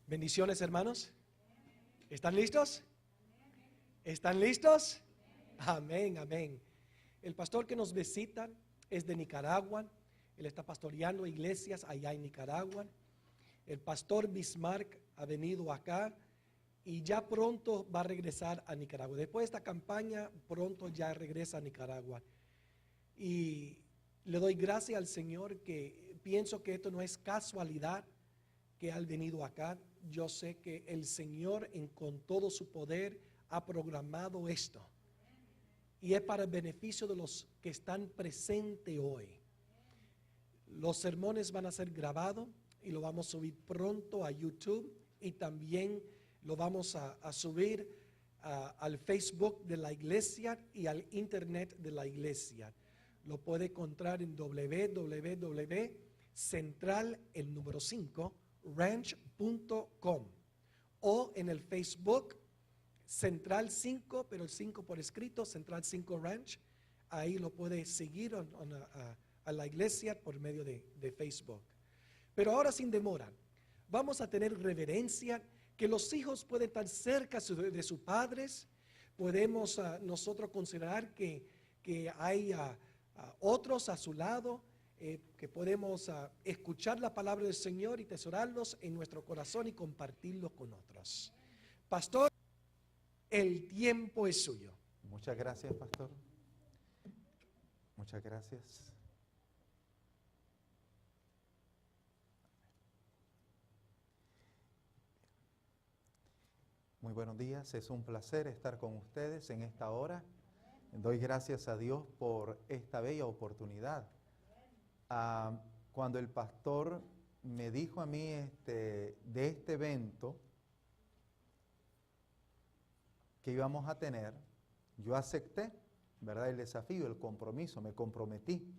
Bendiciones, hermanos. ¿Están listos? ¿Están listos? Amén, amén. El pastor que nos visita es de Nicaragua. Él está pastoreando iglesias allá en Nicaragua. El pastor Bismarck ha venido acá y ya pronto va a regresar a Nicaragua. Después de esta campaña, pronto ya regresa a Nicaragua. Y le doy gracias al Señor, que pienso que esto no es casualidad que ha venido acá. Yo sé que el Señor con todo su poder ha programado esto. Y es para el beneficio de los que están presentes hoy. Los sermones van a ser grabados y lo vamos a subir pronto a YouTube, y también lo vamos a subir al Facebook de la iglesia y al internet de la iglesia. Lo puede encontrar en www.central, el número 5, ranch.com, o en el Facebook Central 5, pero el 5 por escrito, Central 5 Ranch. Ahí lo puede seguir a la iglesia por medio de Facebook. Pero ahora, sin demora, vamos a tener reverencia, que los hijos pueden estar cerca de sus padres. Podemos nosotros considerar que hay otros a su lado, que podemos escuchar la palabra del Señor y tesorarlos en nuestro corazón y compartirlos con otros. Pastor, el tiempo es suyo. Muchas gracias, pastor. Muchas gracias. Muy buenos días, es un placer estar con ustedes en esta hora. Doy gracias a Dios por esta bella oportunidad. Cuando el pastor me dijo a mí de este evento que íbamos a tener, yo acepté, ¿verdad?, el desafío, el compromiso, me comprometí.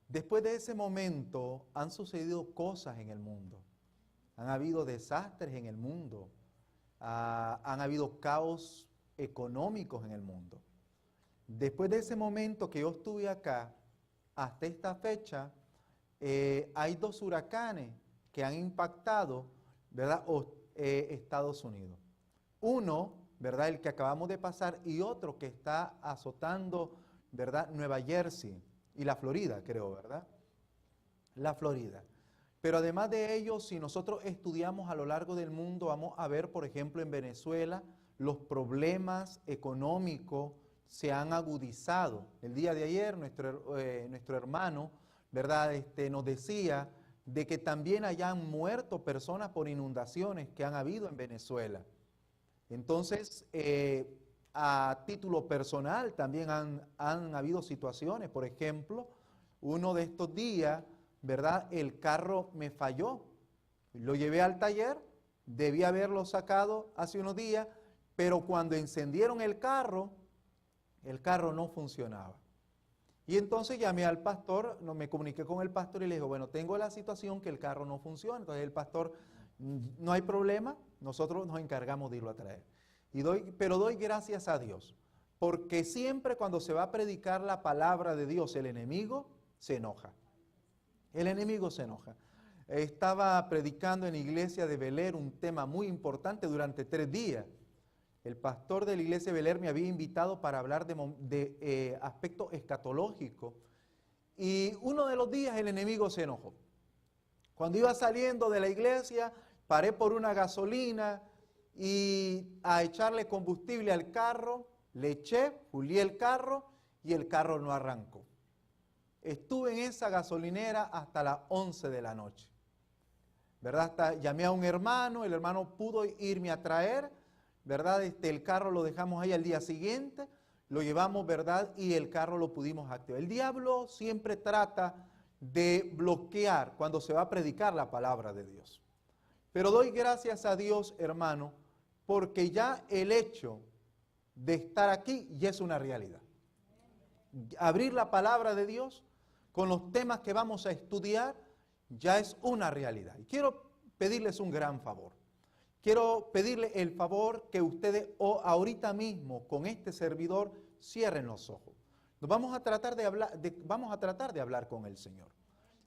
Después de ese momento han sucedido cosas en el mundo, han habido desastres en el mundo, han habido caos económicos en el mundo. Después de ese momento que yo estuve acá, hasta esta fecha, hay 2 huracanes que han impactado, ¿verdad?, Estados Unidos. Uno, ¿verdad?, el que acabamos de pasar, y otro que está azotando, ¿verdad?, Nueva Jersey y la Florida, creo, ¿verdad? La Florida. Pero además de ello, si nosotros estudiamos a lo largo del mundo, vamos a ver, por ejemplo, en Venezuela, los problemas económicos se han agudizado. El día de ayer, nuestro hermano, ¿verdad?, nos decía de que también hayan muerto personas por inundaciones que han habido en Venezuela. Entonces, a título personal también han habido situaciones. Por ejemplo, uno de estos días, ¿verdad?, el carro me falló. Lo llevé al taller, debí haberlo sacado hace unos días, pero cuando encendieron el carro no funcionaba. Y entonces llamé al pastor, me comuniqué con el pastor y le dije, bueno, tengo la situación que el carro no funciona. Entonces el pastor, no hay problema, nosotros nos encargamos de irlo a traer. Pero doy gracias a Dios, porque siempre cuando se va a predicar la palabra de Dios, el enemigo se enoja. El enemigo se enoja. Estaba predicando en la iglesia de Beler un tema muy importante durante 3 días. El pastor de la iglesia de Beler me había invitado para hablar de aspectos escatológicos. Y uno de los días el enemigo se enojó. Cuando iba saliendo de la iglesia, paré por una gasolina y a echarle combustible al carro, le eché, julié el carro y el carro no arrancó. Estuve en esa gasolinera hasta las 11 de la noche, ¿verdad? Llamé a un hermano, el hermano pudo irme a traer, ¿verdad? El carro lo dejamos ahí al día siguiente, lo llevamos, ¿verdad? Y el carro lo pudimos activar. El diablo siempre trata de bloquear cuando se va a predicar la palabra de Dios. Pero doy gracias a Dios, hermano, porque ya el hecho de estar aquí ya es una realidad. Abrir la palabra de Dios con los temas que vamos a estudiar ya es una realidad. Y quiero pedirles un gran favor. Quiero pedirle el favor que ustedes ahorita mismo con este servidor cierren los ojos. Vamos a tratar de hablar con el Señor.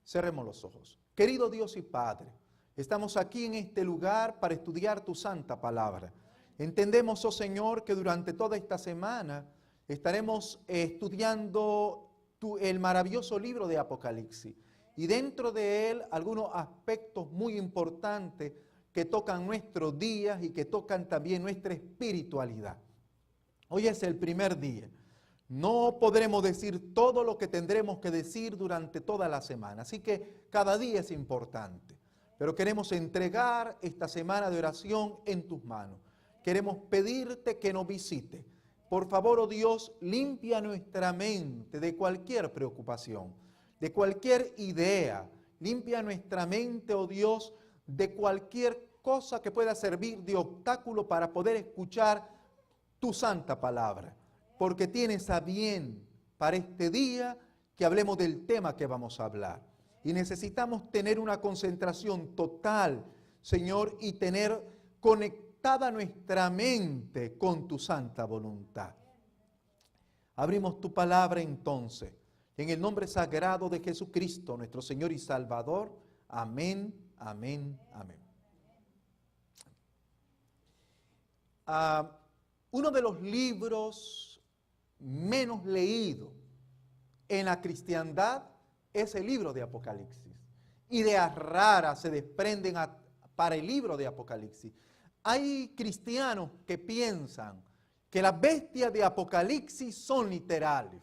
Cerremos los ojos. Querido Dios y Padre, Estamos aquí en este lugar para estudiar tu santa palabra. Entendemos, oh Señor, que durante toda esta semana estaremos estudiando el maravilloso libro de Apocalipsis. Y dentro de él algunos aspectos muy importantes que tocan nuestros días y que tocan también nuestra espiritualidad. Hoy es el primer día. No podremos decir todo lo que tendremos que decir durante toda la semana. Así que cada día es importante. Pero queremos entregar esta semana de oración en tus manos. Queremos pedirte que nos visites. Por favor, oh Dios, limpia nuestra mente de cualquier preocupación, de cualquier idea. Limpia nuestra mente, oh Dios, de cualquier cosa que pueda servir de obstáculo para poder escuchar tu santa palabra. Porque tienes a bien para este día que hablemos del tema que vamos a hablar. Y necesitamos tener una concentración total, Señor, y tener conectada nuestra mente con tu santa voluntad. Abrimos tu palabra entonces, en el nombre sagrado de Jesucristo, nuestro Señor y Salvador. Amén, amén, amén. Uno de los libros menos leídos en la cristiandad es el libro de Apocalipsis. Ideas raras se desprenden para el libro de Apocalipsis. Hay cristianos que piensan que las bestias de Apocalipsis son literales.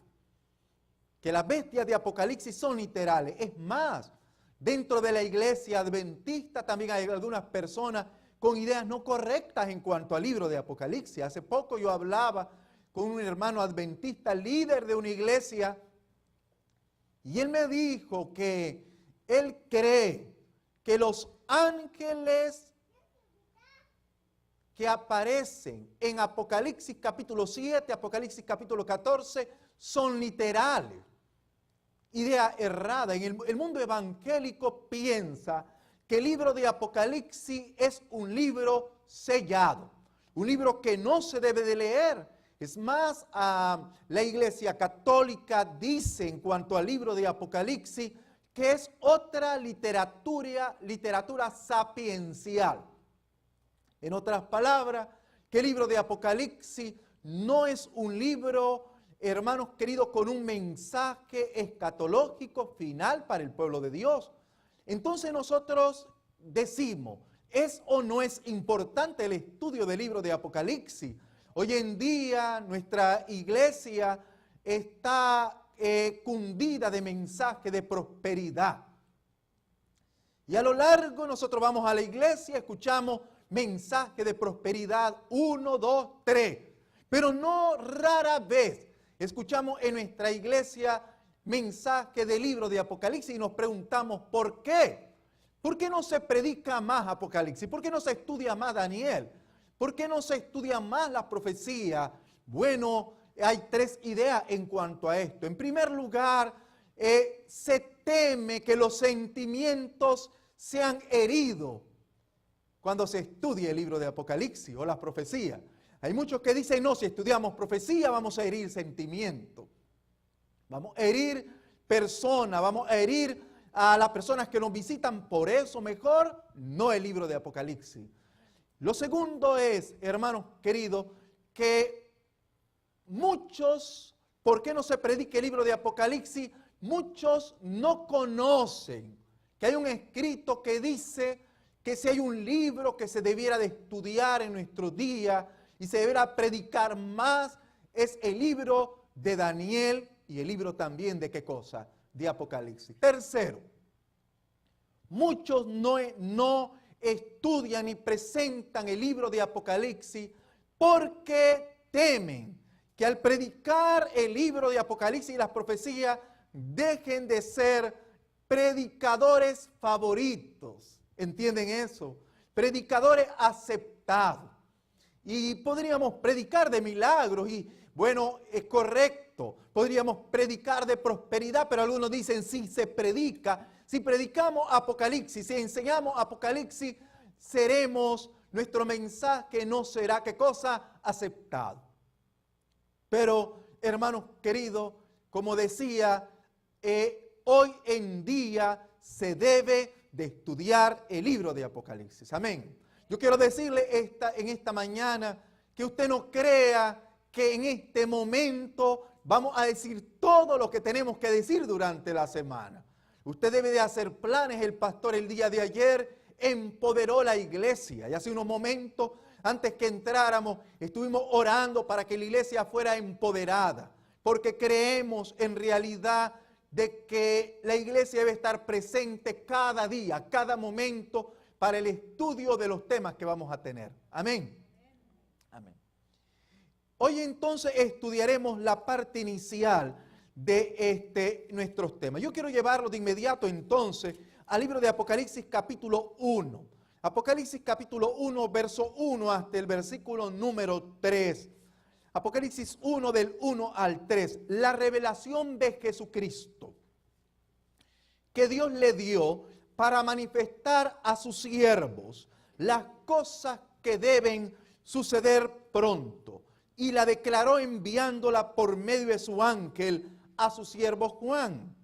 Que las bestias de Apocalipsis son literales. Es más, dentro de la iglesia adventista también hay algunas personas con ideas no correctas en cuanto al libro de Apocalipsis. Hace poco yo hablaba con un hermano adventista, líder de una iglesia, y él me dijo que él cree que los ángeles que aparecen en Apocalipsis capítulo 7, Apocalipsis capítulo 14, son literales. Idea errada. El mundo evangélico piensa que el libro de Apocalipsis es un libro sellado, un libro que no se debe de leer. Es más, la Iglesia Católica dice en cuanto al libro de Apocalipsis que es otra literatura sapiencial. En otras palabras, que el libro de Apocalipsis no es un libro, hermanos queridos, con un mensaje escatológico final para el pueblo de Dios. Entonces nosotros decimos, ¿es o no es importante el estudio del libro de Apocalipsis? Hoy en día nuestra iglesia está cundida de mensajes de prosperidad. Y a lo largo nosotros vamos a la iglesia, escuchamos mensajes de prosperidad 1, 2, 3. Pero no rara vez escuchamos en nuestra iglesia mensajes del libro de Apocalipsis y nos preguntamos ¿por qué? ¿Por qué no se predica más Apocalipsis? ¿Por qué no se estudia más Daniel? ¿Por qué no se estudia más la profecía? Bueno, hay tres ideas en cuanto a esto. En primer lugar, se teme que los sentimientos sean heridos cuando se estudie el libro de Apocalipsis o la profecía. Hay muchos que dicen, no, si estudiamos profecía vamos a herir sentimientos. Vamos a herir personas, vamos a herir a las personas que nos visitan. Por eso mejor no el libro de Apocalipsis. Lo segundo es, hermanos queridos, que muchos, ¿por qué no se predica el libro de Apocalipsis? Muchos no conocen que hay un escrito que dice que si hay un libro que se debiera de estudiar en nuestros días y se debiera predicar más, es el libro de Daniel y el libro también de ¿qué cosa? De Apocalipsis. Tercero, muchos no estudian y presentan el libro de Apocalipsis porque temen que al predicar el libro de Apocalipsis y las profecías dejen de ser predicadores favoritos. ¿Entienden eso? Predicadores aceptados. Y podríamos predicar de milagros y bueno, es correcto. Podríamos predicar de prosperidad, pero algunos dicen si se predica. Si predicamos Apocalipsis, si enseñamos Apocalipsis, nuestro mensaje no será, ¿qué cosa? Aceptado. Pero, hermanos queridos, como decía, hoy en día se debe de estudiar el libro de Apocalipsis. Amén. Yo quiero decirle en esta mañana que usted no crea que en este momento vamos a decir todo lo que tenemos que decir durante la semana. Usted debe de hacer planes. El pastor el día de ayer empoderó la iglesia y hace unos momentos antes que entráramos estuvimos orando para que la iglesia fuera empoderada, porque creemos en realidad de que la iglesia debe estar presente cada día, cada momento para el estudio de los temas que vamos a tener. Amén. Amén. Hoy entonces estudiaremos la parte inicial de nuestros temas. Yo quiero llevarlo de inmediato entonces al libro de Apocalipsis capítulo 1. Apocalipsis capítulo 1, verso 1 hasta el versículo número 3. Apocalipsis 1 del 1 al 3. La revelación de Jesucristo que Dios le dio para manifestar a sus siervos las cosas que deben suceder pronto. Y la declaró enviándola por medio de su ángel a su siervo Juan,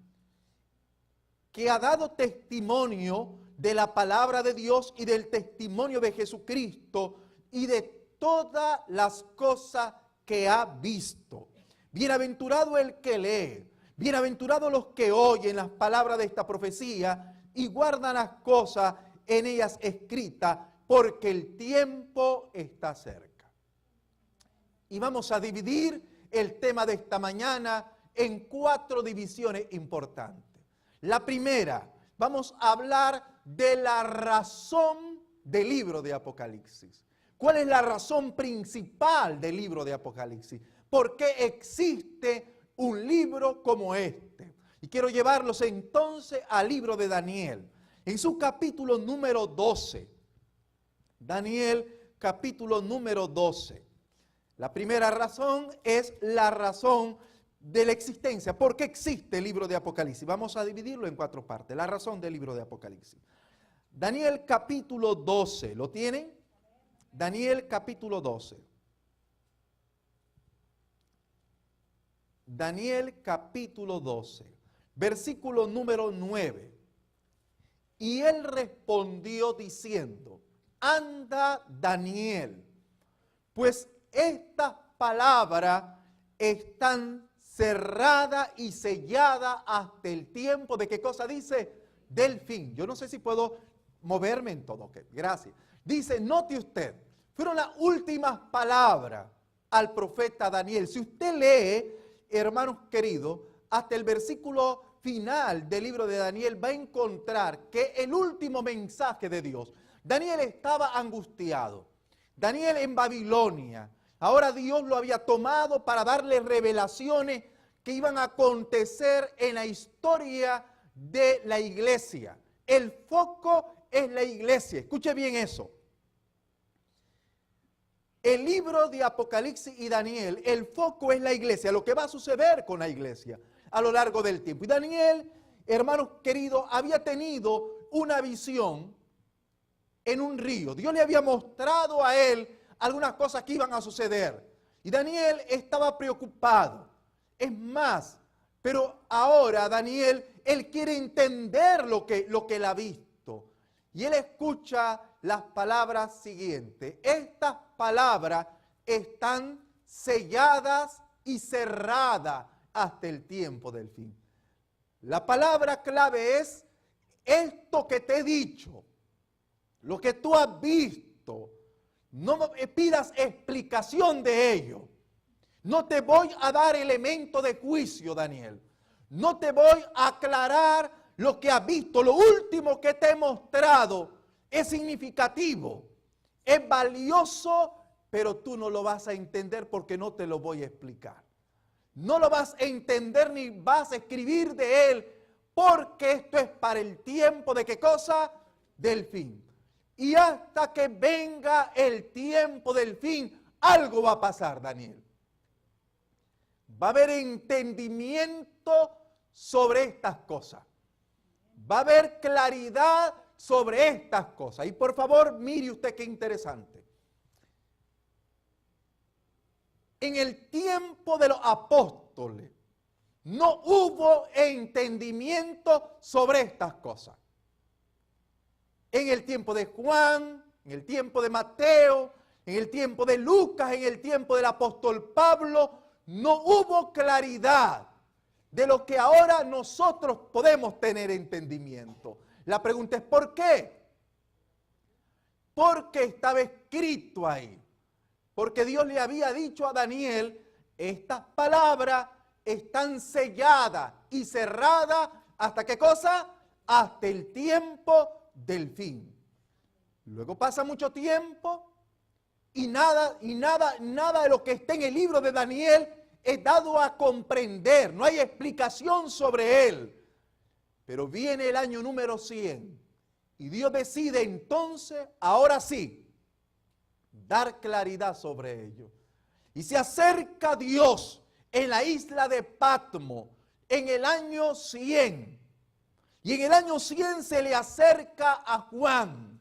que ha dado testimonio de la palabra de Dios y del testimonio de Jesucristo y de todas las cosas que ha visto. Bienaventurado el que lee, bienaventurados los que oyen las palabras de esta profecía y guardan las cosas en ellas escritas, porque el tiempo está cerca. Y vamos a dividir el tema de esta mañana en 4 divisiones importantes. La primera, vamos a hablar de la razón del libro de Apocalipsis. ¿Cuál es la razón principal del libro de Apocalipsis? ¿Por qué existe un libro como este? Y quiero llevarlos entonces al libro de Daniel, en su capítulo número 12. Daniel, capítulo número 12. La primera razón es la razón de la existencia. ¿Por qué existe el libro de Apocalipsis? Vamos a dividirlo en 4 partes. La razón del libro de Apocalipsis. Daniel capítulo 12. ¿Lo tienen? Daniel capítulo 12. Daniel capítulo 12. Versículo número 9. Y él respondió diciendo: anda, Daniel, pues estas palabras están cerradas y selladas hasta el tiempo de, ¿qué cosa dice? Del fin. Yo no sé si puedo moverme en todo. Okay, gracias. Dice, note usted, fueron las últimas palabras al profeta Daniel. Si usted lee, hermanos queridos, hasta el versículo final del libro de Daniel, va a encontrar que el último mensaje de Dios, Daniel estaba angustiado. Daniel en Babilonia. Ahora Dios lo había tomado para darle revelaciones que iban a acontecer en la historia de la iglesia. El foco es la iglesia. Escuche bien eso. El libro de Apocalipsis y Daniel, el foco es la iglesia, lo que va a suceder con la iglesia a lo largo del tiempo. Y Daniel, hermanos queridos, había tenido una visión en un río. Dios le había mostrado a él algunas cosas que iban a suceder. Y Daniel estaba preocupado. Es más, pero ahora Daniel, él quiere entender lo que él ha visto. Y él escucha las palabras siguientes. Estas palabras están selladas y cerradas hasta el tiempo del fin. La palabra clave es esto que te he dicho, lo que tú has visto. No me pidas explicación de ello. No te voy a dar elemento de juicio, Daniel. No te voy a aclarar lo que has visto. Lo último que te he mostrado es significativo, es valioso, pero tú no lo vas a entender porque no te lo voy a explicar. No lo vas a entender ni vas a escribir de él, porque esto es para el tiempo de ¿qué cosa? Del fin. Y hasta que venga el tiempo del fin, algo va a pasar, Daniel. Va a haber entendimiento sobre estas cosas. Va a haber claridad sobre estas cosas. Y por favor, mire usted qué interesante. En el tiempo de los apóstoles, no hubo entendimiento sobre estas cosas. En el tiempo de Juan, en el tiempo de Mateo, en el tiempo de Lucas, en el tiempo del apóstol Pablo, no hubo claridad de lo que ahora nosotros podemos tener entendimiento. La pregunta es ¿por qué? Porque estaba escrito ahí. Porque Dios le había dicho a Daniel, estas palabras están selladas y cerradas, ¿hasta qué cosa? Hasta el tiempo del fin. Luego pasa mucho tiempo y nada de lo que está en el libro de Daniel es dado a comprender. No hay explicación sobre él. Pero viene el año número 100 y Dios decide entonces, ahora sí, dar claridad sobre ello. Y se acerca Dios en la isla de Patmos en el año 100. Y en el año 100 se le acerca a Juan.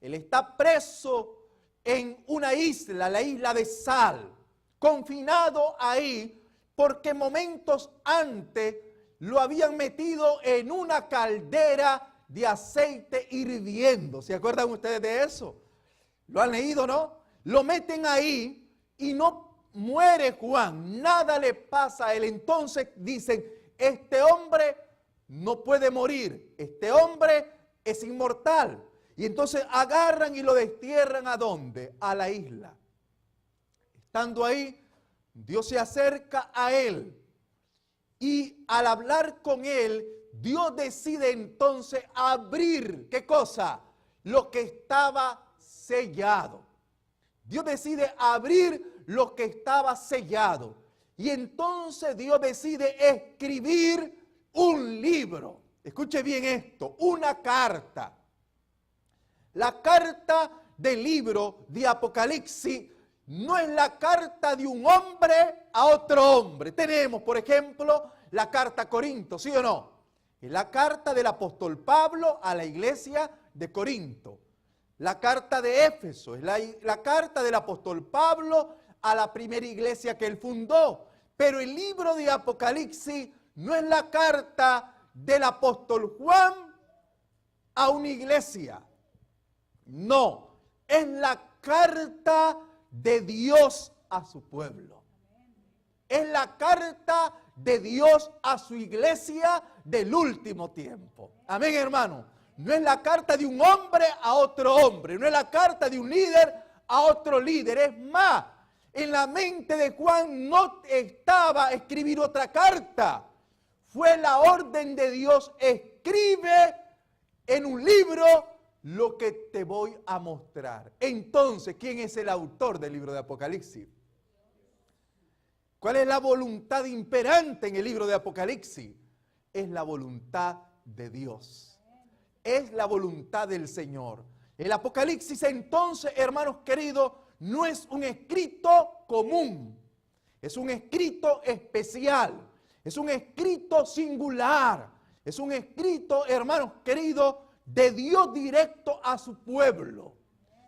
Él está preso en una isla, la isla de Sal, confinado ahí porque momentos antes lo habían metido en una caldera de aceite hirviendo. ¿Se acuerdan ustedes de eso? ¿Lo han leído, no? Lo meten ahí y no muere Juan, nada le pasa a él. Entonces dicen, este hombre no puede morir, este hombre es inmortal. Y entonces agarran y lo destierran ¿a dónde? A la isla. Estando ahí, Dios se acerca a él. Y al hablar con él, Dios decide entonces abrir, ¿qué cosa? Lo que estaba sellado. Dios decide abrir lo que estaba sellado. Y entonces Dios decide escribir un libro. Escuche bien esto, una carta. La carta del libro de Apocalipsis no es la carta de un hombre a otro hombre. Tenemos, por ejemplo, la carta a Corinto, ¿sí o no? Es la carta del apóstol Pablo a la iglesia de Corinto. La carta de Éfeso es la carta del apóstol Pablo a la primera iglesia que él fundó. Pero el libro de Apocalipsis no es la carta del apóstol Juan a una iglesia. No, es la carta de Dios a su pueblo. Es la carta de Dios a su iglesia del último tiempo. Amén, hermano. No es la carta de un hombre a otro hombre. No es la carta de un líder a otro líder. Es más, en la mente de Juan no estaba escribir otra carta. Fue la orden de Dios. Escribe en un libro lo que te voy a mostrar. Entonces, ¿quién es el autor del libro de Apocalipsis? ¿Cuál es la voluntad imperante en el libro de Apocalipsis? Es la voluntad de Dios. Es la voluntad del Señor. El Apocalipsis entonces, hermanos queridos, no es un escrito común. Es un escrito especial. Es un escrito singular. Es un escrito, hermanos queridos, de Dios directo a su pueblo.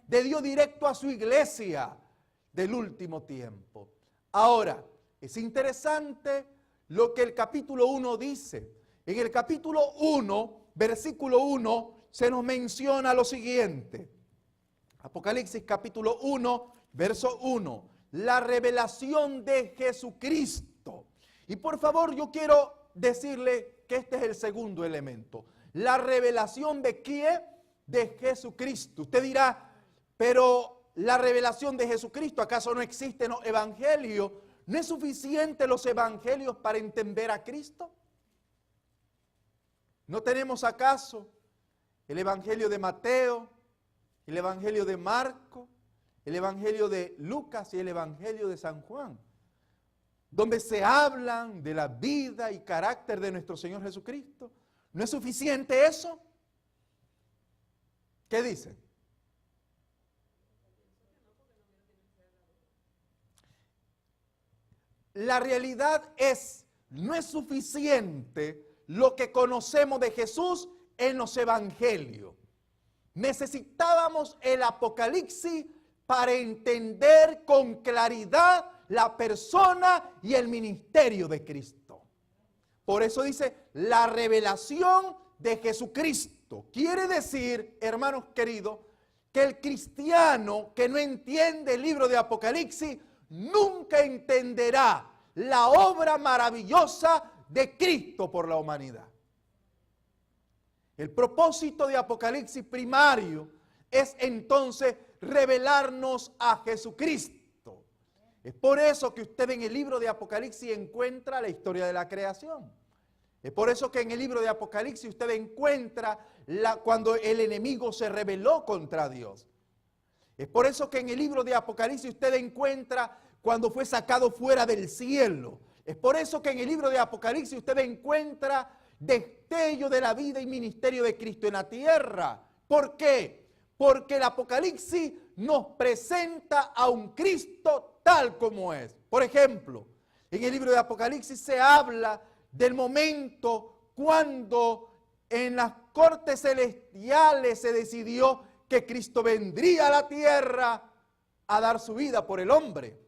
De Dios directo a su iglesia del último tiempo. Ahora, es interesante lo que el capítulo 1 dice. En el capítulo 1, versículo 1, se nos menciona lo siguiente. Apocalipsis capítulo 1, verso 1. La revelación de Jesucristo. Y por favor, yo quiero decirle que este es el segundo elemento. La revelación de ¿quién? De Jesucristo. Usted dirá, pero la revelación de Jesucristo, ¿acaso no existen los evangelios? ¿No es suficiente los evangelios para entender a Cristo? ¿No tenemos acaso el evangelio de Mateo, el evangelio de Marco, el evangelio de Lucas y el evangelio de San Juan, donde se hablan de la vida y carácter de nuestro Señor Jesucristo? ¿No es suficiente eso? ¿Qué dicen? La realidad es, no es suficiente lo que conocemos de Jesús en los evangelios. Necesitábamos el Apocalipsis para entender con claridad la persona y el ministerio de Cristo. Por eso dice la revelación de Jesucristo. Cristo. Quiere decir, hermanos queridos, que el cristiano que no entiende el libro de Apocalipsis nunca entenderá la obra maravillosa de Cristo por la humanidad. El propósito de Apocalipsis primario es entonces revelarnos a Jesucristo. Es por eso que usted en el libro de Apocalipsis encuentra la historia de la creación. Es por eso que en el libro de Apocalipsis usted encuentra cuando el enemigo se rebeló contra Dios. Es por eso que en el libro de Apocalipsis usted encuentra cuando fue sacado fuera del cielo. Es por eso que en el libro de Apocalipsis usted encuentra destello de la vida y ministerio de Cristo en la tierra. ¿Por qué? Porque el Apocalipsis nos presenta a un Cristo tal como es. Por ejemplo, en el libro de Apocalipsis se habla del momento cuando en las cortes celestiales se decidió que Cristo vendría a la tierra a dar su vida por el hombre.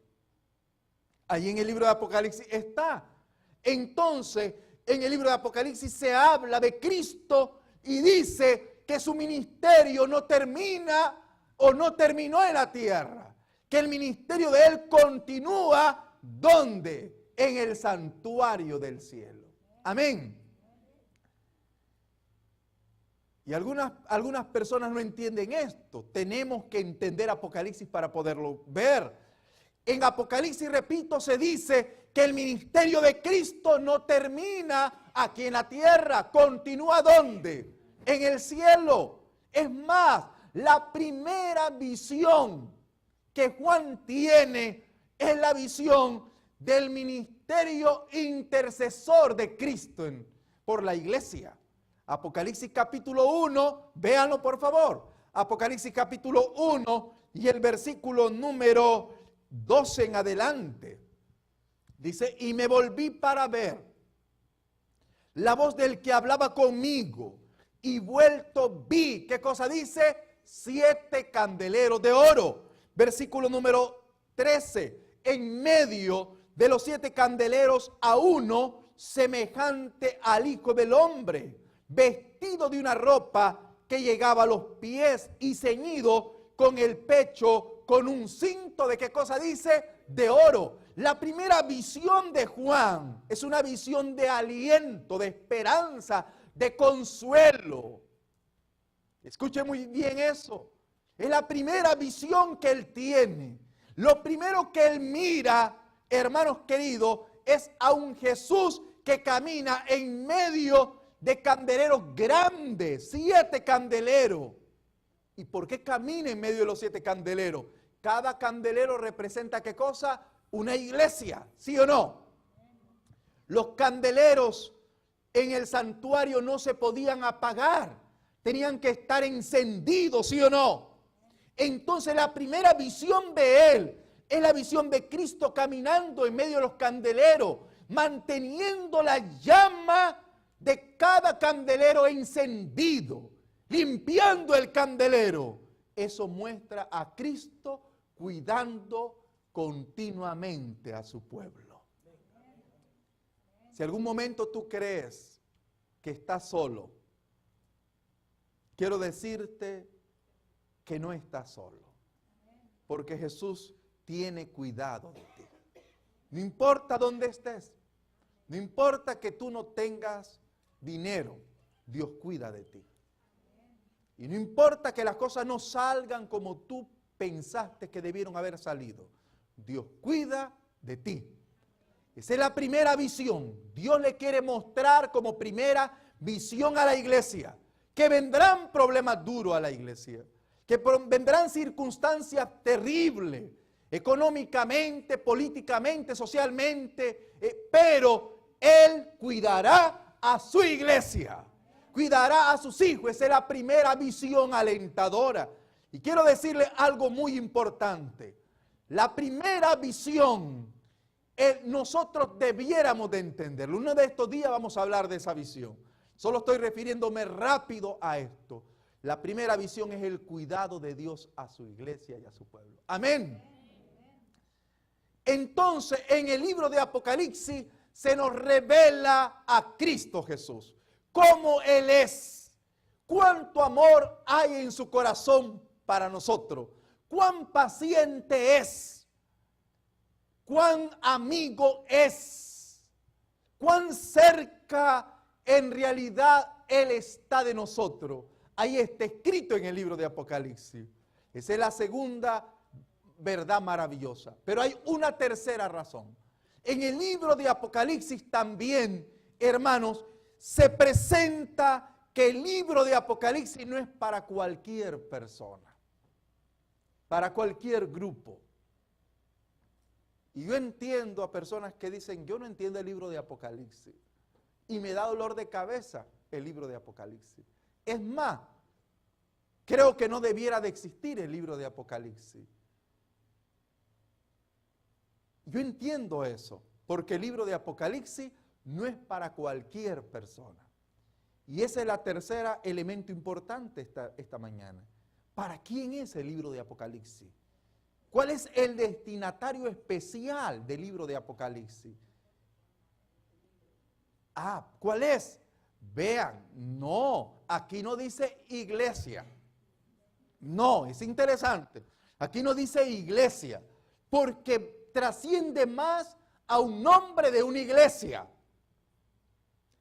Allí en el libro de Apocalipsis está. Entonces, en el libro de Apocalipsis se habla de Cristo y dice que su ministerio no termina o no terminó en la tierra. Que el ministerio de Él continúa, ¿dónde? En el santuario del cielo. Amén. Y algunas personas no entienden esto. Tenemos que entender Apocalipsis para poderlo ver. En Apocalipsis, repito, se dice que el ministerio de Cristo no termina aquí en la tierra. ¿Continúa dónde? En el cielo. Es más, la primera visión que Juan tiene es la visión del ministerio intercesor de Cristo por la iglesia. Apocalipsis capítulo 1, véanlo por favor. Apocalipsis capítulo 1 y el versículo número 12 en adelante. Dice, y me volví para ver la voz del que hablaba conmigo, y vuelto vi, ¿qué cosa dice? 7 candeleros de oro. Versículo número 13, en medio de los 7 candeleros a uno semejante al Hijo del Hombre, vestido de una ropa que llegaba a los pies y ceñido con el pecho con un cinto de, ¿qué cosa dice? De oro. La primera visión de Juan es una visión de aliento, de esperanza, de consuelo. Escuche muy bien eso. Es la primera visión que él tiene. Lo primero que él mira, hermanos queridos, es a un Jesús que camina en medio de candeleros grandes, 7 candeleros. ¿Y por qué camina en medio de los 7 candeleros? Cada candelero representa ¿qué cosa? Una iglesia, ¿sí o no? Los candeleros en el santuario no se podían apagar, tenían que estar encendidos, ¿sí o no? Entonces la primera visión de él es la visión de Cristo caminando en medio de los candeleros, manteniendo la llama de cada candelero encendido, limpiando el candelero. Eso muestra a Cristo cuidando continuamente a su pueblo. Si algún momento tú crees que estás solo, quiero decirte que no estás solo, porque Jesús tiene cuidado de ti. No importa dónde estés, no importa que tú no tengas dinero, Dios cuida de ti. Y no importa que las cosas no salgan como tú pensaste que debieron haber salido, Dios cuida de ti. Esa es la primera visión. Dios le quiere mostrar como primera visión a la iglesia que vendrán problemas duros a la iglesia, que vendrán circunstancias terribles, económicamente, políticamente, socialmente, pero Él cuidará a su iglesia, cuidará a sus hijos. Esa es la primera visión alentadora. Y quiero decirle algo muy importante. La primera visión, nosotros debiéramos de entenderlo. Uno de estos días vamos a hablar de esa visión. Solo estoy refiriéndome rápido a esto. La primera visión es el cuidado de Dios a su iglesia y a su pueblo. Amén. Entonces, en el libro de Apocalipsis se nos revela a Cristo Jesús, cómo Él es, cuánto amor hay en su corazón para nosotros, cuán paciente es, cuán amigo es, cuán cerca en realidad Él está de nosotros. Ahí está escrito en el libro de Apocalipsis. Esa es la segunda verdad maravillosa. Pero hay una tercera razón. En el libro de Apocalipsis también, hermanos, se presenta que el libro de Apocalipsis no es para cualquier persona, para cualquier grupo. Y yo entiendo a personas que dicen, yo no entiendo el libro de Apocalipsis. Y me da dolor de cabeza el libro de Apocalipsis. Es más, creo que no debiera de existir el libro de Apocalipsis. Yo entiendo eso, porque el libro de Apocalipsis no es para cualquier persona. Y ese es el tercer elemento importante esta mañana. ¿Para quién es el libro de Apocalipsis? ¿Cuál es el destinatario especial del libro de Apocalipsis? ¿Cuál es? Vean, no, aquí no dice iglesia. No, es interesante. Aquí no dice iglesia, porque trasciende más a un nombre de una iglesia.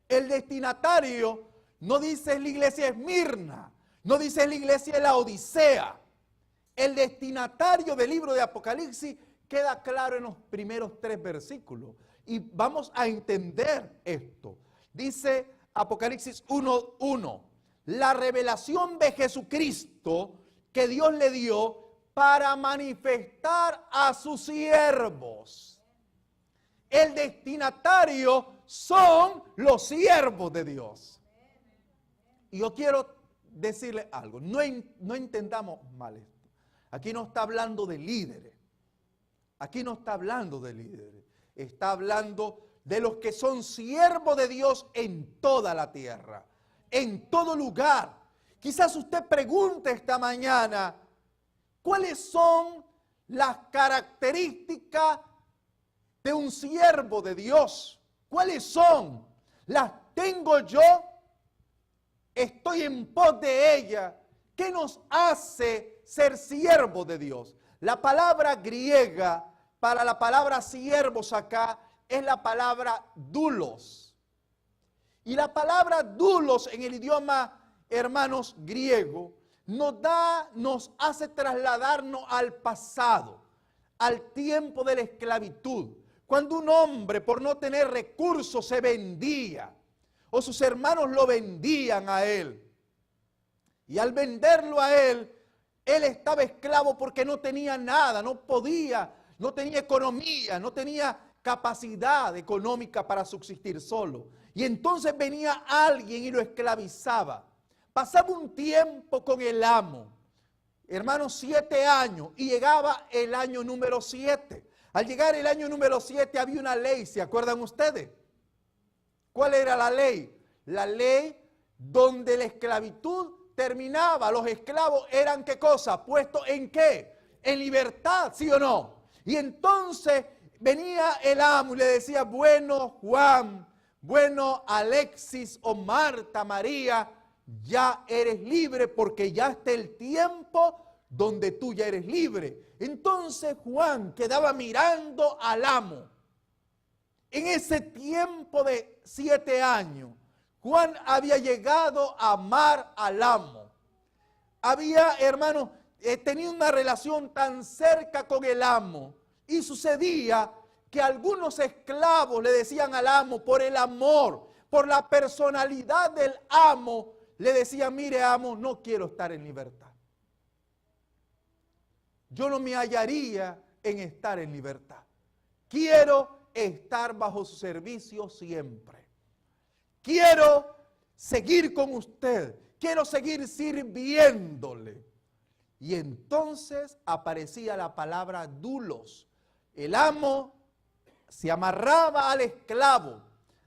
El destinatario no dice la iglesia Esmirna, no dice la iglesia de la Odisea. El destinatario del libro de Apocalipsis queda claro en los primeros 3 versículos. Y vamos a entender esto. Dice Apocalipsis 1:1, la revelación de Jesucristo que Dios le dio para manifestar a sus siervos. El destinatario son los siervos de Dios. Y yo quiero decirle algo, no entendamos mal esto. Aquí no está hablando de líderes. Aquí no está hablando de líderes. Está hablando de los que son siervos de Dios en toda la tierra, en todo lugar. Quizás usted pregunte esta mañana, ¿cuáles son las características de un siervo de Dios? ¿Cuáles son? ¿Las tengo yo? ¿Estoy en pos de ella? ¿Qué nos hace ser siervos de Dios? La palabra griega para la palabra siervos acá es la palabra doulos. Y la palabra doulos en el idioma, hermanos, griego, nos hace trasladarnos al pasado, al tiempo de la esclavitud. Cuando un hombre por no tener recursos se vendía, o sus hermanos lo vendían a él. Y al venderlo a él estaba esclavo porque no tenía nada, no podía, no tenía economía, no tenía capacidad económica para subsistir solo. Y entonces venía alguien y lo esclavizaba. Pasaba un tiempo con el amo, hermanos, 7 años, y llegaba el año número 7. Al llegar el año número 7 había una ley, ¿se acuerdan ustedes? ¿Cuál era la ley? La ley donde la esclavitud terminaba. Los esclavos eran, ¿qué cosa? ¿Puestos en qué? En libertad, ¿sí o no? Y entonces venía el amo y le decía, bueno, Juan, bueno, Alexis o Marta, María, ya eres libre porque ya está el tiempo donde tú ya eres libre. Entonces Juan quedaba mirando al amo. En ese tiempo de 7 años, Juan había llegado a amar al amo. Había, hermanos, tenido una relación tan cerca con el amo. Y sucedía que algunos esclavos le decían al amo, por el amor, por la personalidad del amo, le decían, mire amo, no quiero estar en libertad. Yo no me hallaría en estar en libertad. Quiero estar bajo su servicio siempre. Quiero seguir con usted. Quiero seguir sirviéndole. Y entonces aparecía la palabra doulos. El amo se amarraba al esclavo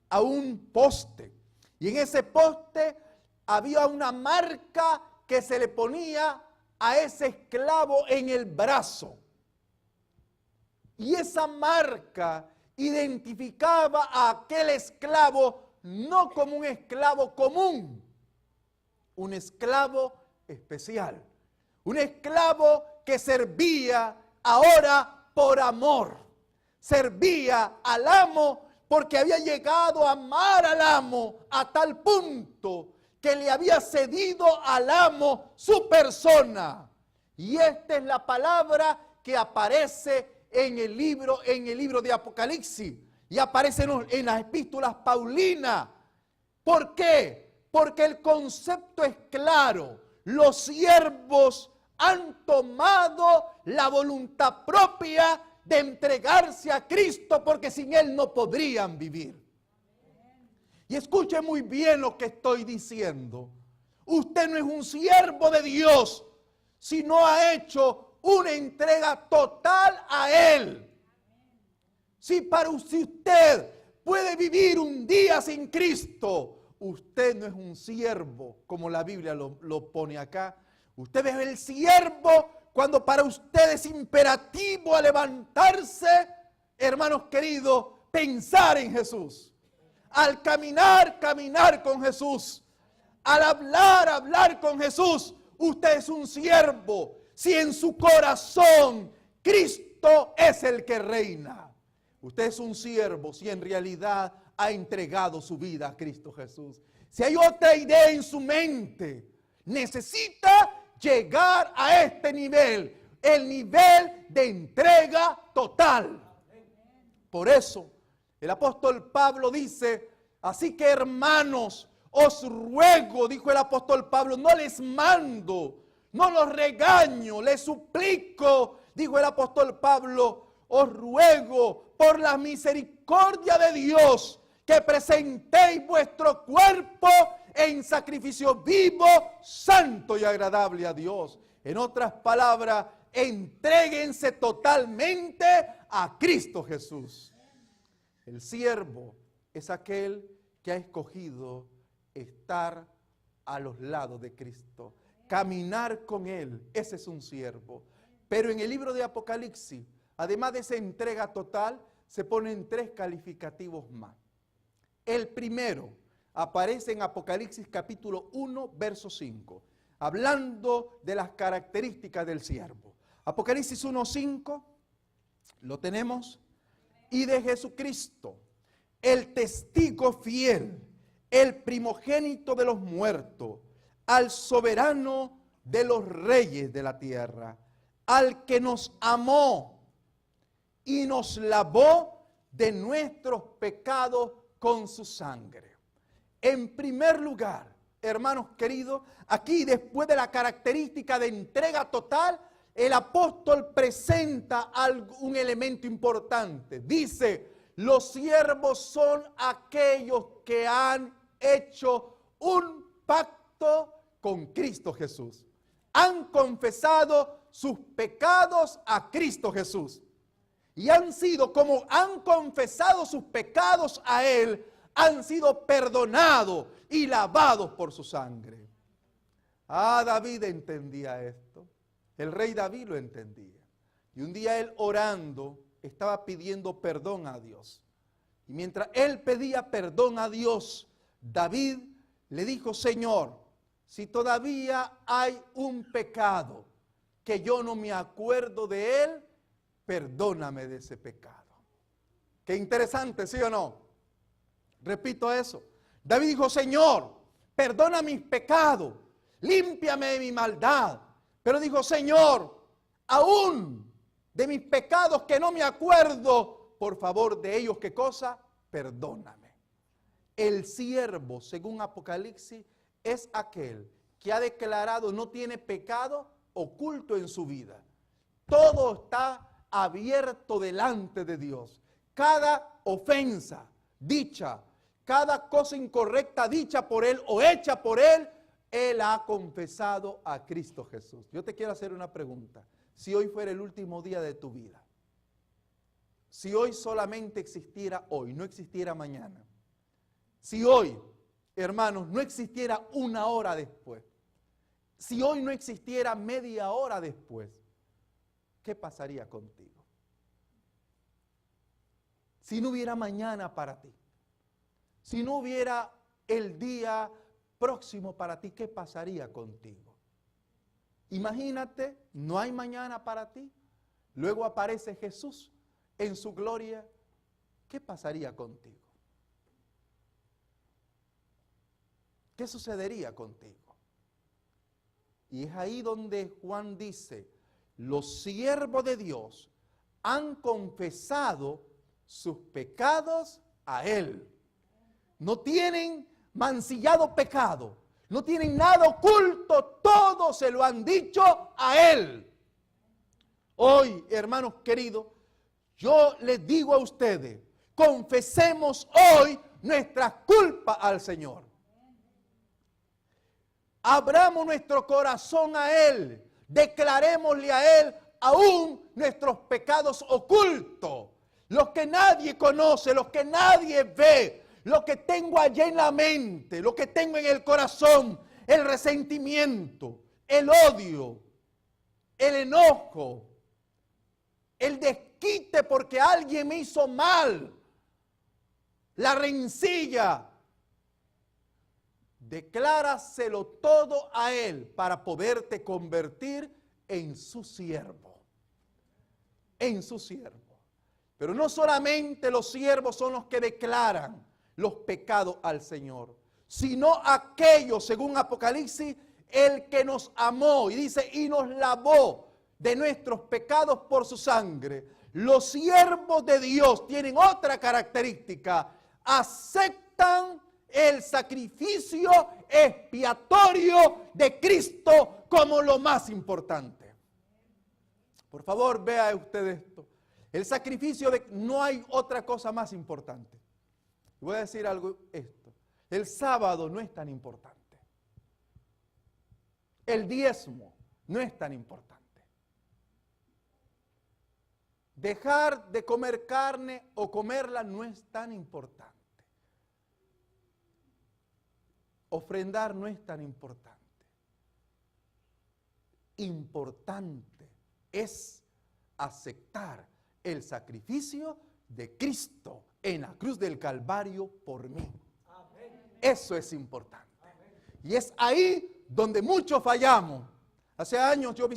a un poste. Y en ese poste había una marca que se le ponía a ese esclavo en el brazo. Y esa marca identificaba a aquel esclavo no como un esclavo común, un esclavo especial, un esclavo que servía ahora por amor, servía al amo porque había llegado a amar al amo a tal punto que le había cedido al amo su persona. Y esta es la palabra que aparece en el libro de Apocalipsis y aparece en las epístolas paulinas. ¿Por qué? Porque el concepto es claro. Los siervos han tomado la voluntad propia de entregarse a Cristo porque sin Él no podrían vivir. Y escuche muy bien lo que estoy diciendo. Usted no es un siervo de Dios si no ha hecho una entrega total a Él. Si usted puede vivir un día sin Cristo, usted no es un siervo, como la Biblia lo pone acá. Usted es el siervo cuando para usted es imperativo a levantarse, hermanos queridos, pensar en Jesús. Al caminar, caminar con Jesús. Al hablar, hablar con Jesús. Usted es un siervo. Si en su corazón Cristo es el que reina. Usted es un siervo si en realidad ha entregado su vida a Cristo Jesús. Si hay otra idea en su mente, necesita llegar a este nivel. El nivel de entrega total. Por eso el apóstol Pablo dice, así que hermanos, os ruego, dijo el apóstol Pablo, no les mando, no los regaño, les suplico, dijo el apóstol Pablo, os ruego por la misericordia de Dios que presentéis vuestro cuerpo en sacrificio vivo, santo y agradable a Dios. En otras palabras, entréguense totalmente a Cristo Jesús. El siervo es aquel que ha escogido estar a los lados de Cristo, caminar con Él. Ese es un siervo. Pero en el libro de Apocalipsis, además de esa entrega total, se ponen 3 calificativos más. El primero aparece en Apocalipsis capítulo 1, verso 5, hablando de las características del siervo. Apocalipsis 1, 5, lo tenemos. Y de Jesucristo, el testigo fiel, el primogénito de los muertos, al soberano de los reyes de la tierra, al que nos amó y nos lavó de nuestros pecados con su sangre. En primer lugar, hermanos queridos, aquí después de la característica de entrega total, el apóstol presenta un elemento importante. Dice, los siervos son aquellos que han hecho un pacto con Cristo Jesús. Han confesado sus pecados a Cristo Jesús. Y han sido, como han confesado sus pecados a Él, han sido perdonados y lavados por su sangre. David entendía esto. El rey David lo entendía. Y un día él orando estaba pidiendo perdón a Dios. Y mientras él pedía perdón a Dios, David le dijo, Señor, si todavía hay un pecado que yo no me acuerdo de él, perdóname de ese pecado. Qué interesante, ¿sí o no? Repito eso. David dijo, Señor, perdona mis pecados, límpiame de mi maldad. Pero dijo, Señor, aún de mis pecados que no me acuerdo, por favor de ellos, ¿qué cosa? Perdóname. El siervo, según Apocalipsis, es aquel que ha declarado no tiene pecado oculto en su vida. Todo está abierto delante de Dios. Cada ofensa dicha, cada cosa incorrecta dicha por él o hecha por él, él ha confesado a Cristo Jesús. Yo te quiero hacer una pregunta. Si hoy fuera el último día de tu vida, si hoy solamente existiera hoy, no existiera mañana, si hoy, hermanos, no existiera una hora después, si hoy no existiera media hora después, ¿qué pasaría contigo? Si no hubiera mañana para ti, si no hubiera el día próximo para ti, ¿qué pasaría contigo? Imagínate, no hay mañana para ti. Luego aparece Jesús en su gloria. ¿Qué pasaría contigo? ¿Qué sucedería contigo? Y es ahí donde Juan dice, los siervos de Dios han confesado sus pecados a Él. No tienen mancillado pecado, no tienen nada oculto, todo se lo han dicho a Él. Hoy, hermanos queridos, yo les digo a ustedes, confesemos hoy nuestras culpas al Señor. Abramos nuestro corazón a Él, declarémosle a Él aún nuestros pecados ocultos, los que nadie conoce, los que nadie ve, lo que tengo allá en la mente, lo que tengo en el corazón, el resentimiento, el odio, el enojo, el desquite porque alguien me hizo mal, la rencilla. Decláraselo todo a Él para poderte convertir en su siervo. En su siervo. Pero no solamente los siervos son los que declaran los pecados al Señor, sino aquellos, según Apocalipsis, el que nos amó y dice, y nos lavó de nuestros pecados por su sangre. Los siervos de Dios tienen otra característica, aceptan el sacrificio expiatorio de Cristo como lo más importante. Por favor, vea usted esto. El sacrificio de... No hay otra cosa más importante. Voy a decir algo esto. El sábado no es tan importante. El diezmo no es tan importante. Dejar de comer carne o comerla no es tan importante. Ofrendar no es tan importante. Importante es aceptar el sacrificio de Cristo en la cruz del Calvario por mí. Eso es importante. Y es ahí donde muchos fallamos. Hace años yo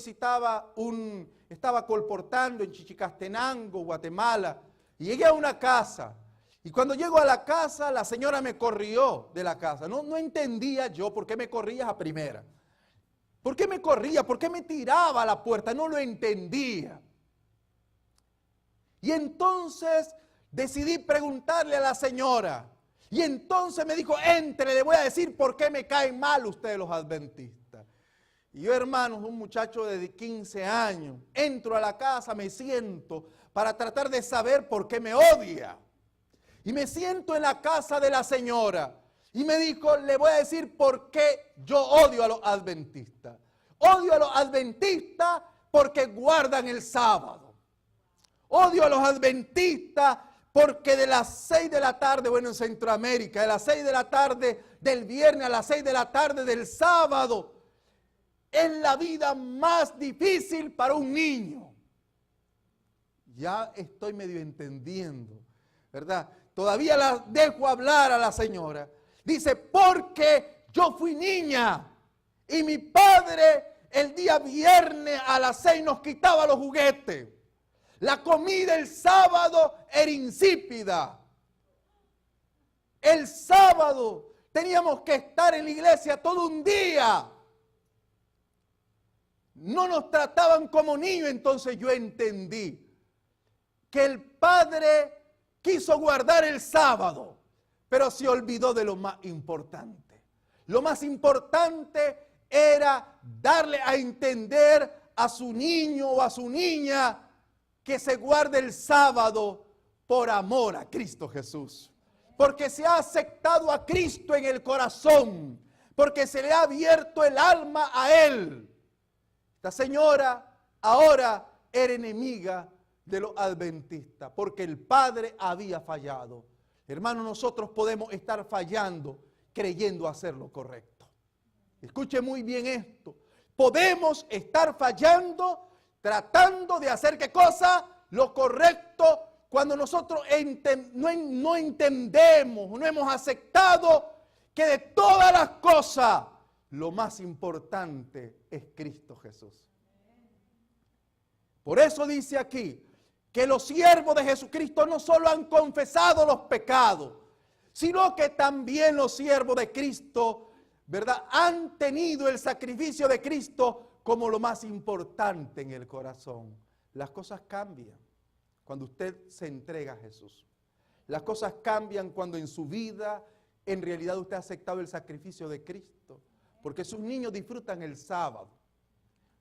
estaba colportando en Chichicastenango, Guatemala, y llegué a una casa. Y cuando llego a la casa, la señora me corrió de la casa. No entendía yo por qué me corría a primera. ¿Por qué me corría? ¿Por qué me tiraba a la puerta? No lo entendía. Y entonces decidí preguntarle a la señora. Y entonces me dijo, entre, le voy a decir por qué me caen mal ustedes los adventistas. Y yo, hermanos, un muchacho de 15 años, entro a la casa, me siento para tratar de saber por qué me odia. Y me siento en la casa de la señora y me dijo, le voy a decir por qué yo odio a los adventistas. Odio a los adventistas porque guardan el sábado. Odio a los adventistas porque de las 6 de la tarde, bueno, en Centroamérica, de las 6 de la tarde del viernes a las 6 de la tarde del sábado, es la vida más difícil para un niño. Ya estoy medio entendiendo, ¿verdad? Todavía la dejo hablar a la señora. Dice, porque yo fui niña y mi padre el día viernes a las 6 nos quitaba los juguetes. La comida el sábado era insípida. El sábado teníamos que estar en la iglesia todo un día. No nos trataban como niños, entonces yo entendí que el padre quiso guardar el sábado, pero se olvidó de lo más importante. Lo más importante era darle a entender a su niño o a su niña que se guarde el sábado por amor a Cristo Jesús. Porque se ha aceptado a Cristo en el corazón, porque se le ha abierto el alma a Él. Esta señora ahora era enemiga de los adventistas, porque el padre había fallado. Hermanos, nosotros podemos estar fallando creyendo hacer lo correcto. Escuche muy bien esto. Podemos estar fallando tratando de hacer ¿qué cosa? Lo correcto, cuando nosotros no entendemos, no hemos aceptado que de todas las cosas, lo más importante es Cristo Jesús. Por eso dice aquí que los siervos de Jesucristo no solo han confesado los pecados, sino que también los siervos de Cristo, ¿verdad?, han tenido el sacrificio de Cristo como lo más importante en el corazón. Las cosas cambian cuando usted se entrega a Jesús. Las cosas cambian cuando en su vida, en realidad usted ha aceptado el sacrificio de Cristo. Porque sus niños disfrutan el sábado.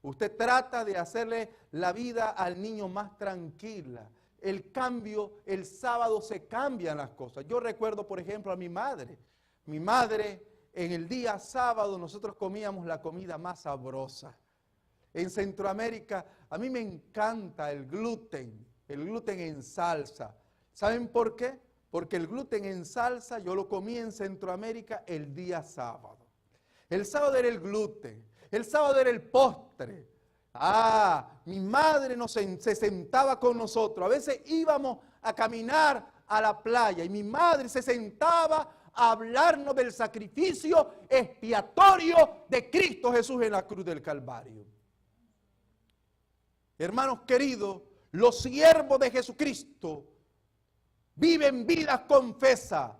Usted trata de hacerle la vida al niño más tranquila. El cambio, el sábado se cambian las cosas. Yo recuerdo, por ejemplo, a mi madre. Mi madre, en el día sábado, nosotros comíamos la comida más sabrosa. En Centroamérica, a mí me encanta el gluten en salsa. ¿Saben por qué? Porque el gluten en salsa yo lo comí en Centroamérica el día sábado. El sábado era el gluten, el sábado era el postre. Mi madre se sentaba con nosotros. A veces íbamos a caminar a la playa y mi madre se sentaba a hablarnos del sacrificio expiatorio de Cristo Jesús en la cruz del Calvario. Hermanos queridos, los siervos de Jesucristo viven vidas confesas,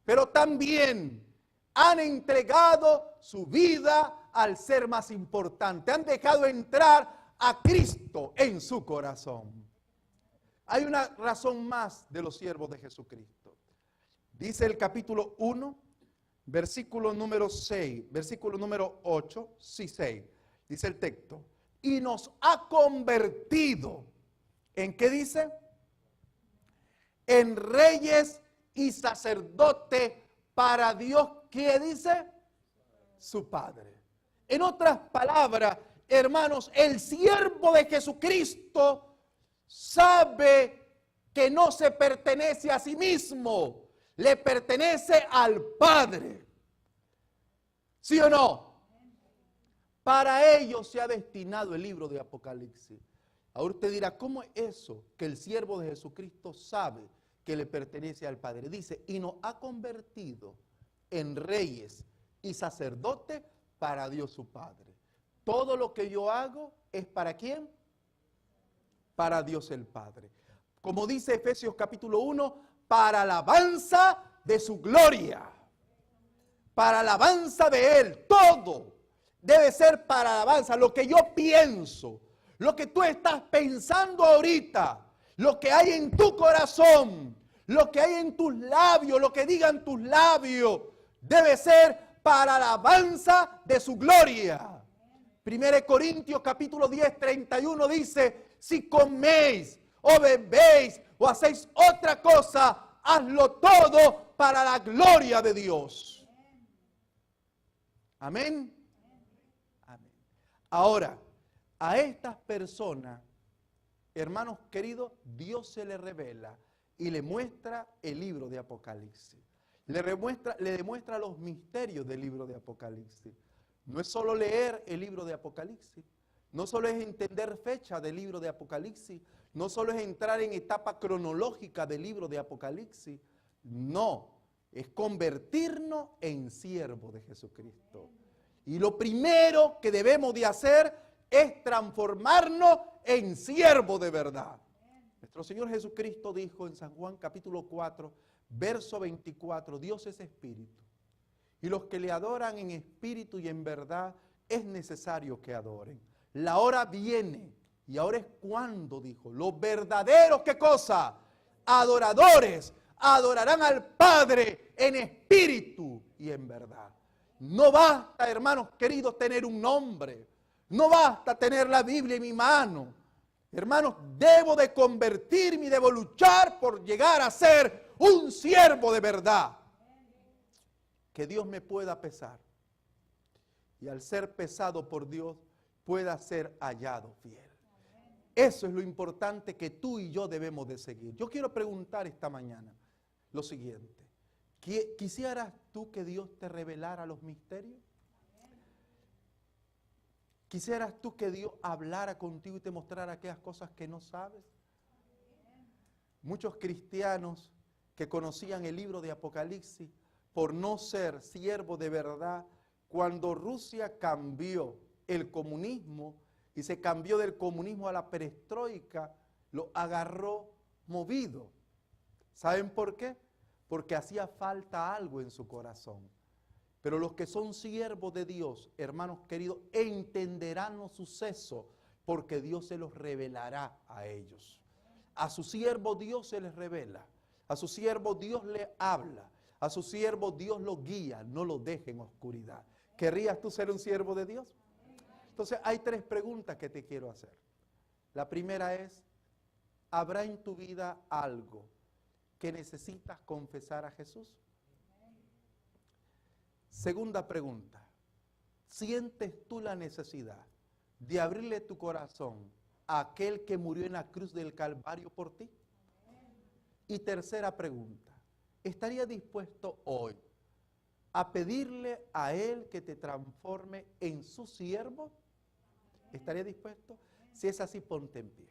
pero también han entregado su vida al ser más importante. Han dejado entrar a Cristo en su corazón. Hay una razón más de los siervos de Jesucristo. Dice el capítulo 1, versículo número 6, versículo número 8, sí 6. Dice el texto, y nos ha convertido, ¿en qué dice? En reyes y sacerdotes para Dios, ¿qué dice? Su Padre. En otras palabras, hermanos, el siervo de Jesucristo sabe que no se pertenece a sí mismo, le pertenece al Padre. ¿Sí o no? Para ello se ha destinado el libro de Apocalipsis. Ahora usted dirá, ¿cómo es eso que el siervo de Jesucristo sabe que le pertenece al Padre? Dice, y nos ha convertido en reyes y sacerdotes para Dios su Padre. Todo lo que yo hago es ¿para quién? Para Dios el Padre. Como dice Efesios capítulo 1, para alabanza de su gloria. Para alabanza de Él. Todo debe ser para alabanza. Lo que yo pienso, lo que tú estás pensando ahorita, lo que hay en tu corazón, lo que hay en tus labios, lo que digan tus labios, debe ser para alabanza de su gloria. 1 Corintios capítulo 10, 31 dice, si coméis o bebéis o hacéis otra cosa, hazlo todo para la gloria de Dios. Amén. Amén. Ahora, a estas personas, hermanos queridos, Dios se les revela y le muestra el libro de Apocalipsis. Le demuestra los misterios del libro de Apocalipsis. No es solo leer el libro de Apocalipsis, no solo es entender fecha del libro de Apocalipsis, no solo es entrar en etapa cronológica del libro de Apocalipsis, no, es convertirnos en siervos de Jesucristo. Y lo primero que debemos de hacer es transformarnos en siervos de verdad. Nuestro Señor Jesucristo dijo en San Juan capítulo 4, verso 24, Dios es espíritu. Y los que le adoran en espíritu y en verdad es necesario que adoren. La hora viene y ahora es cuando, dijo, los verdaderos, ¿qué cosa? Adoradores adorarán al Padre en espíritu y en verdad. No basta, hermanos queridos, tener un nombre. No basta tener la Biblia en mi mano. Hermanos, debo de convertirme y debo luchar por llegar a ser un siervo de verdad. Que Dios me pueda pesar. Y al ser pesado por Dios, pueda ser hallado fiel. Eso es lo importante que tú y yo debemos de seguir. Yo quiero preguntar esta mañana lo siguiente. ¿Quisieras tú que Dios te revelara los misterios? ¿Quisieras tú que Dios hablara contigo y te mostrara aquellas cosas que no sabes? Muchos cristianos que conocían el libro de Apocalipsis por no ser siervo de verdad cuando Rusia cambió el comunismo y se cambió del comunismo a la perestroika, lo agarró movido. ¿Saben por qué? Porque hacía falta algo en su corazón. Pero los que son siervos de Dios, hermanos queridos, entenderán los sucesos porque Dios se los revelará a ellos. A su siervo Dios se les revela, a su siervo Dios le habla, a su siervo Dios lo guía, no lo deje en oscuridad. ¿Querrías tú ser un siervo de Dios? Entonces hay 3 preguntas que te quiero hacer. La primera es, ¿habrá en tu vida algo que necesitas confesar a Jesús? Segunda pregunta, ¿sientes tú la necesidad de abrirle tu corazón a aquel que murió en la cruz del Calvario por ti? Y tercera pregunta, ¿estarías dispuesto hoy a pedirle a Él que te transforme en su siervo? ¿Estarías dispuesto? Si es así, ponte en pie.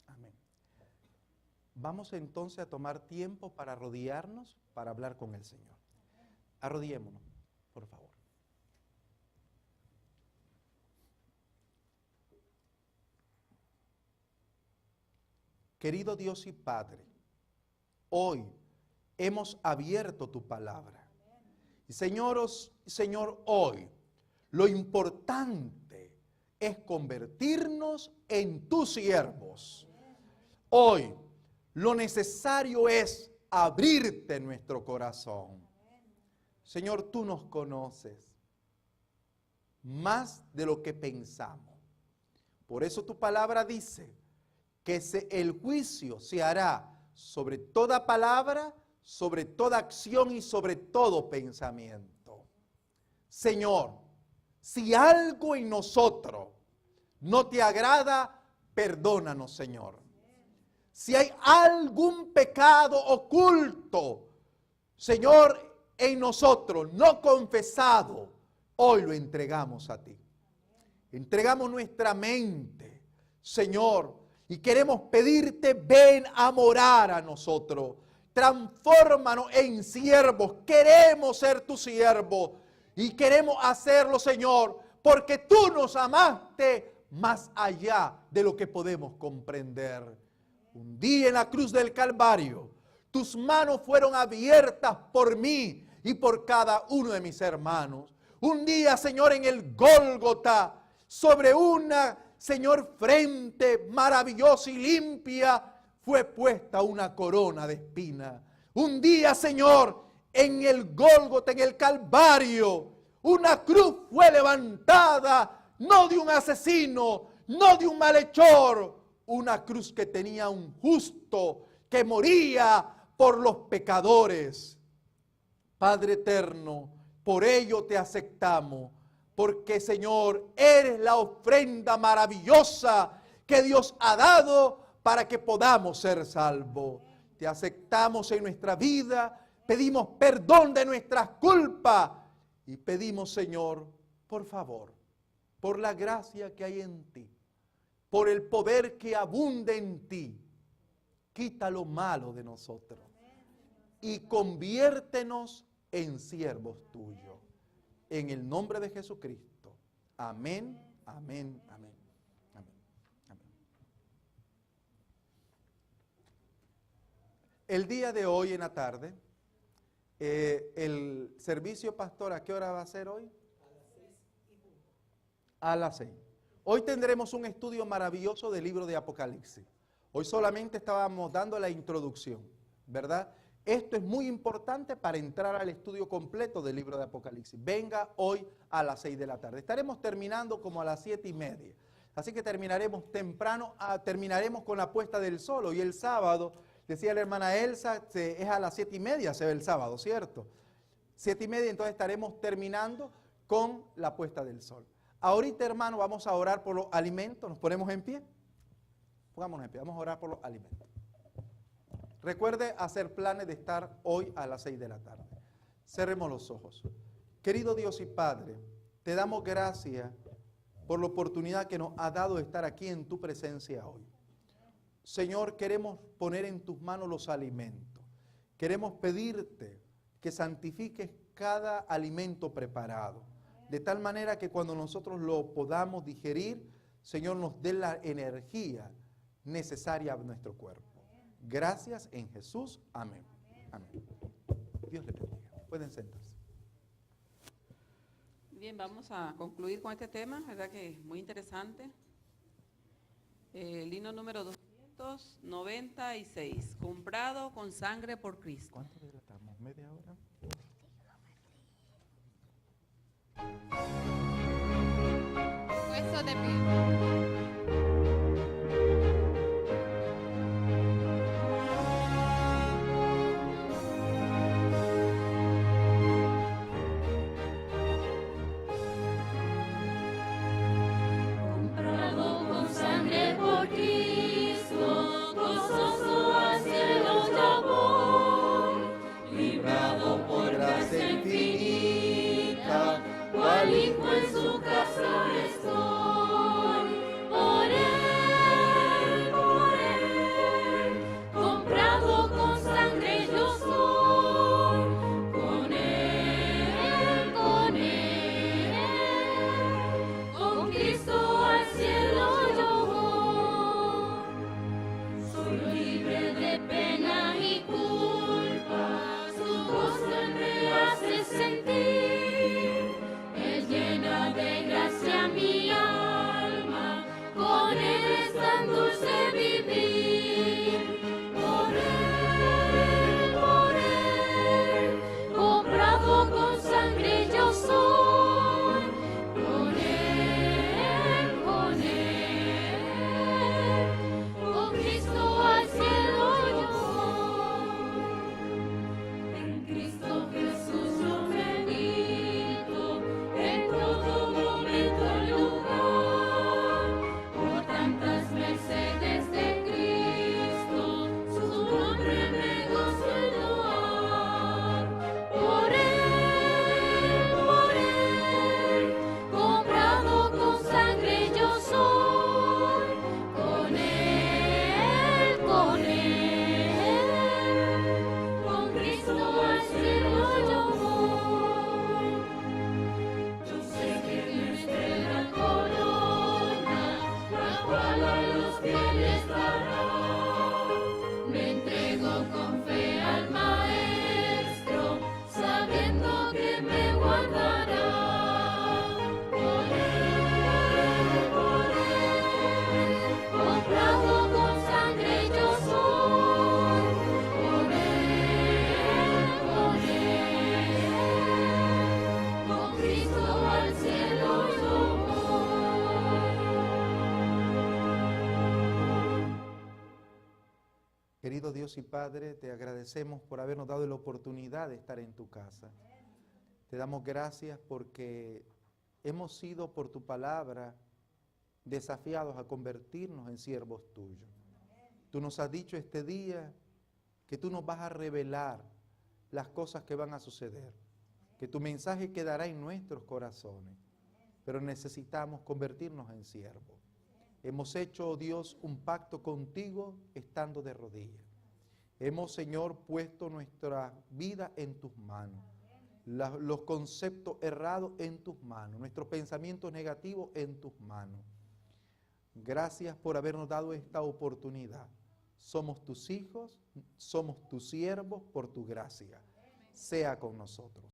Amén. Vamos entonces a tomar tiempo para arrodillarnos, para hablar con el Señor. Arrodillémonos, por favor. Querido Dios y Padre, hoy hemos abierto tu palabra. Y Señor, hoy lo importante es convertirnos en tus siervos. Hoy lo necesario es abrirte nuestro corazón. Señor, tú nos conoces más de lo que pensamos. Por eso tu palabra dice que el juicio se hará sobre toda palabra, sobre toda acción y sobre todo pensamiento. Señor, si algo en nosotros no te agrada, perdónanos, Señor. Si hay algún pecado oculto, Señor, en nosotros, no confesado, hoy lo entregamos a ti. Entregamos nuestra mente, Señor, y queremos pedirte, ven a morar a nosotros. Transfórmanos en siervos. Queremos ser tu siervo y queremos hacerlo, Señor, porque tú nos amaste más allá de lo que podemos comprender. Un día en la cruz del Calvario, tus manos fueron abiertas por mí y por cada uno de mis hermanos. Un día, Señor, en el Gólgota, sobre una, Señor, frente maravillosa y limpia, fue puesta una corona de espina. Un día, Señor, en el Gólgota, en el Calvario, una cruz fue levantada, no de un asesino, no de un malhechor, una cruz que tenía un justo que moría por los pecadores. Padre eterno, por ello te aceptamos, porque, Señor, eres la ofrenda maravillosa que Dios ha dado para que podamos ser salvos. Te aceptamos en nuestra vida, pedimos perdón de nuestras culpas y pedimos, Señor, por favor, por la gracia que hay en ti, por el poder que abunda en ti, quita lo malo de nosotros y conviértenos en siervos tuyos. En el nombre de Jesucristo. Amén, amén, amén, amén, amén. El día de hoy en la tarde, el servicio pastor, ¿a qué hora va a ser hoy? A las 6. Hoy tendremos un estudio maravilloso del libro de Apocalipsis. Hoy solamente estábamos dando la introducción, ¿verdad? Esto es muy importante para entrar al estudio completo del libro de Apocalipsis. Venga hoy a las 6 de la tarde. Estaremos terminando como a las 7:30. Así que terminaremos temprano, terminaremos con la puesta del sol. Hoy el sábado, decía la hermana Elsa, es a las 7:30, se ve el sábado, ¿cierto? 7:30, entonces estaremos terminando con la puesta del sol. Ahorita, hermano, vamos a orar por los alimentos. ¿Nos ponemos en pie? Pongámonos en pie, vamos a orar por los alimentos. Recuerde hacer planes de estar hoy a las 6 de la tarde. Cerremos los ojos. Querido Dios y Padre, te damos gracias por la oportunidad que nos ha dado de estar aquí en tu presencia hoy. Señor, queremos poner en tus manos los alimentos. Queremos pedirte que santifiques cada alimento preparado, de tal manera que cuando nosotros lo podamos digerir, Señor, nos dé la energía necesaria a nuestro cuerpo. Gracias en Jesús. Amén. Amén. Dios le bendiga. Pueden sentarse. Bien, vamos a concluir con este tema, ¿verdad? Que es muy interesante. El himno número 296, comprado con sangre por Cristo. ¿Cuánto dilatamos? ¿Media hora? Puesto de pie. Comprado con sangre por Cristo, gozoso al cielo ya voy, librado por gracia infinita, cual hijo en su casa estoy. Por él, comprado con sangre yo soy. Con él, con Cristo al cielo yo voy. Soy libre de pena y culpa, su gozo me hace sentir. Él llena de gracia mi alma, con él es tan dulce vivir. Por él, comprado con sangre yo soy. Con él, con Cristo al cielo yo voy. En Cristo Jesús yo medito, en todo momento y lugar, por tantas mercedes de Cristo, su nombre me gozo en loar. Por él, comprado con sangre yo soy. Con él, con Cristo al cielo yo voy. Yo sé que me espera corona, la cual a los fieles dará. Me entrego con fe al Maestro, sabiendo que me guardará. Por él, comprado con sangre yo soy. Con él, con Cristo al cielo yo voy. Querido Dios y Padre, te agradecemos por habernos dado la oportunidad de estar en tu casa. Te damos gracias porque hemos sido por tu palabra desafiados a convertirnos en siervos tuyos. Tú nos has dicho este día que tú nos vas a revelar las cosas que van a suceder, que tu mensaje quedará en nuestros corazones, pero necesitamos convertirnos en siervos. Hemos hecho, oh Dios, un pacto contigo estando de rodillas. Hemos, Señor, puesto nuestra vida en tus manos, los conceptos errados en tus manos, nuestros pensamientos negativos en tus manos. Gracias por habernos dado esta oportunidad. Somos tus hijos, somos tus siervos por tu gracia. Sea con nosotros.